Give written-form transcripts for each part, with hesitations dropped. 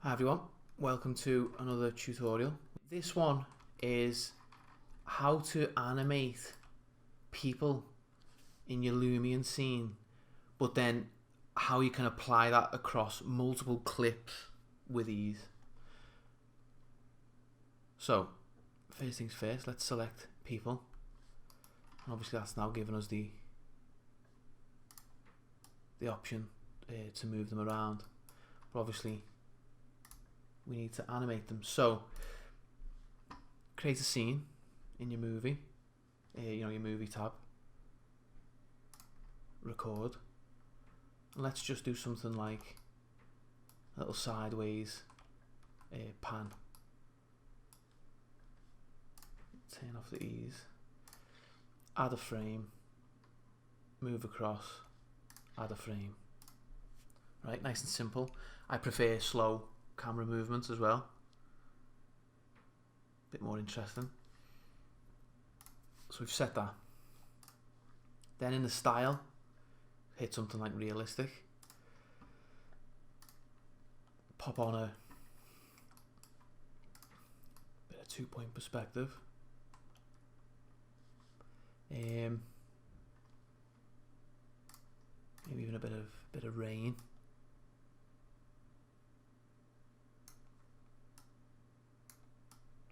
Hi everyone, welcome to another tutorial. This one is how to animate people in your Lumion scene, but then how you can apply that across multiple clips with ease. So first things first, let's select people, and obviously that's now given us the option to move them around, but obviously we need to animate them. So create a scene in your movie, your movie tab, record, and let's just do something like a little sideways pan. Turn off the ease, add a frame, move across, add a frame. Right, nice and simple. I prefer slow camera movements as well, a bit more interesting. So we've set that. Then in the style, hit something like realistic, pop on a bit of 2-point perspective, maybe even a bit of rain.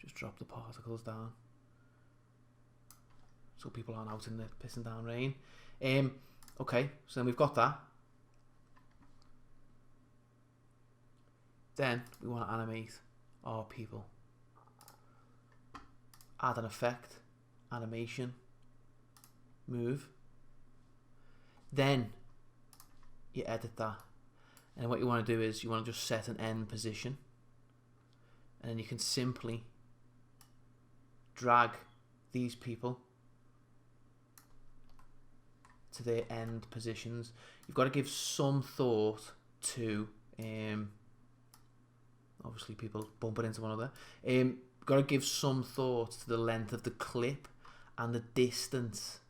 Just drop the particles down so people aren't out in the pissing down rain. Okay, so then we've got that. Then we want to animate our people. Add an effect, animation, move. Then you edit that. And what you want to do is you want to just set an end position. And then you can simply drag these people to their end positions. You've got to give some thought to obviously people bumping into one another. Got to give some thought to the length of the clip and the distance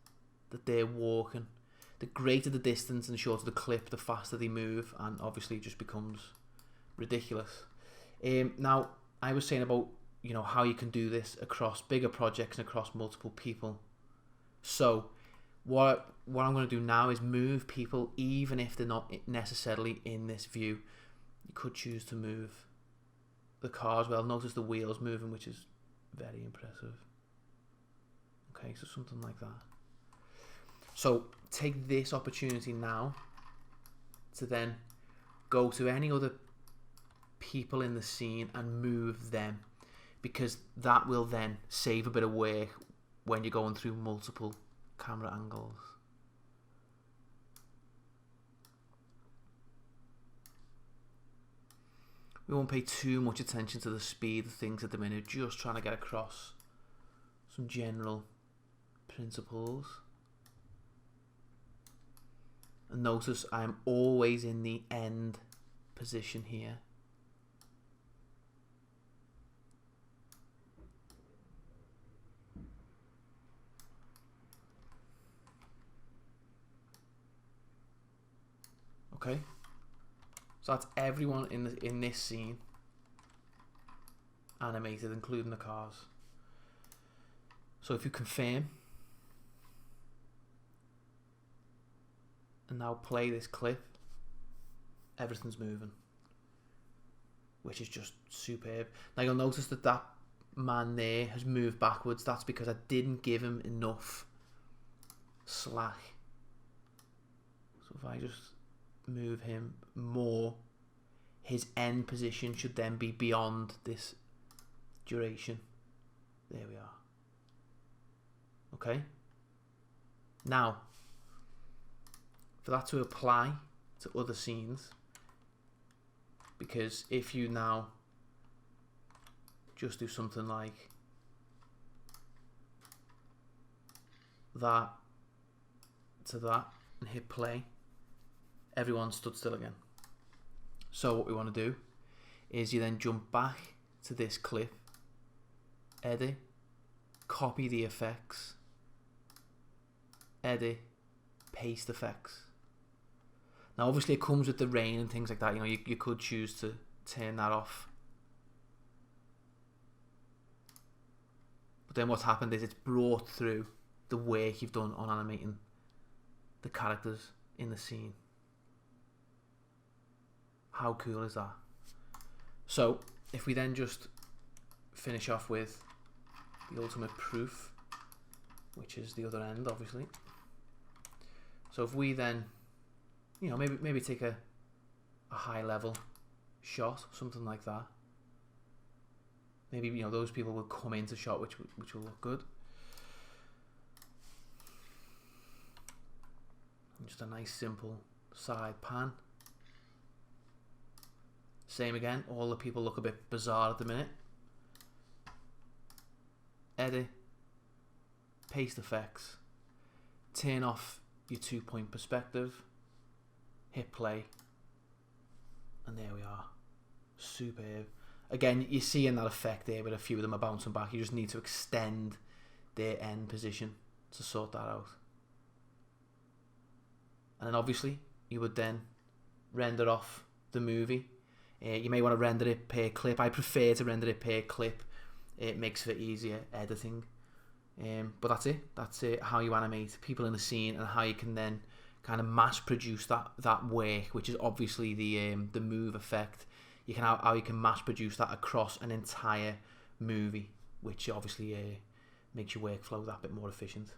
that they're walking. The greater the distance and the shorter the clip, the faster they move, and obviously it just becomes ridiculous. Now I was saying about how you can do this across bigger projects and across multiple people. So what I'm going to do now is move people even if they're not necessarily in this view. You could choose to move the car as well. Notice the wheels moving, which is very impressive. Okay, so something like that. So take this opportunity now to then go to any other people in the scene and move them, because that will then save a bit of work when you're going through multiple camera angles. We won't pay too much attention to the speed of things at the minute, just trying to get across some general principles. And notice I'm always in the end position here. Okay, so that's everyone in this scene animated, including the cars. So if you confirm and now play this clip, everything's moving, which is just superb. Now you'll notice that that man there has moved backwards. That's because I didn't give him enough slack. So if I just move him more, his end position should then be beyond this duration. There we are. Okay, now for that to apply to other scenes, because if you now just do something like that to that and hit play, everyone stood still again. So what we want to do is you then jump back to this clip, edit, copy the effects, edit, paste effects. Now obviously it comes with the rain and things like that. You could choose to turn that off. But then what's happened is it's brought through the work you've done on animating the characters in the scene. How cool is that? So if we then just finish off with the ultimate proof, which is the other end, obviously. So if we then, you know, maybe take a high level shot, something like that. Maybe, you know, those people will come into shot, which will look good. Just a nice simple side pan. Same again, all the people look a bit bizarre at the minute. Edit, paste effects, turn off your 2-point perspective, hit play, and there we are. Superb. Again, you're seeing that effect there, but a few of them are bouncing back. You just need to extend their end position to sort that out. And then obviously you would then render off the movie. You may want to render it per clip. I prefer to render it per clip. It makes for easier editing. But that's it. That's it. How you animate people in the scene and how you can then kind of mass produce that work, which is obviously the move effect. You can how you can mass produce that across an entire movie, which obviously makes your workflow that bit more efficient.